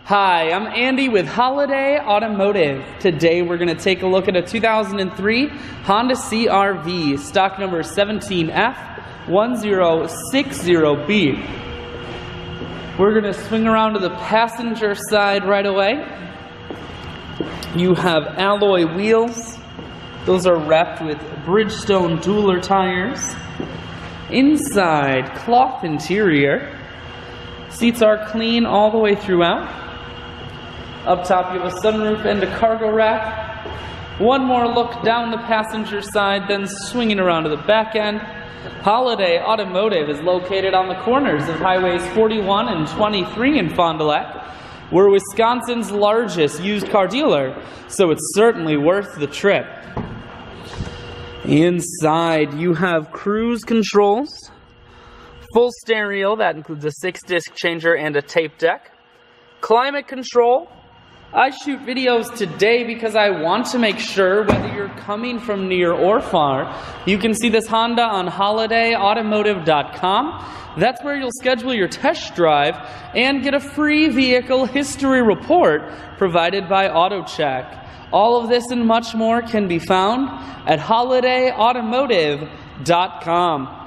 Hi, I'm Andy with Holiday Automotive. Today we're going to take a look at a 2003 Honda CR-V, stock number 17F1060B. We're going to swing around to the passenger side right away. You have alloy wheels. Those are wrapped with Bridgestone Dueler tires. Inside, cloth interior. Seats are clean all the way throughout. Up top you have a sunroof and a cargo rack. One more look down the passenger side, then swinging around to the back end. Holiday Automotive is located on the corners of Highways 41 and 23 in Fond du Lac. We're Wisconsin's largest used car dealer, so it's certainly worth the trip. Inside you have cruise controls, full stereo that includes a 6-disc changer and a tape deck, climate control. I shoot videos today because I want to make sure whether you're coming from near or far, you can see this Honda on holidayautomotive.com. That's where you'll schedule your test drive and get a free vehicle history report provided by AutoCheck. All of this and much more can be found at holidayautomotive.com.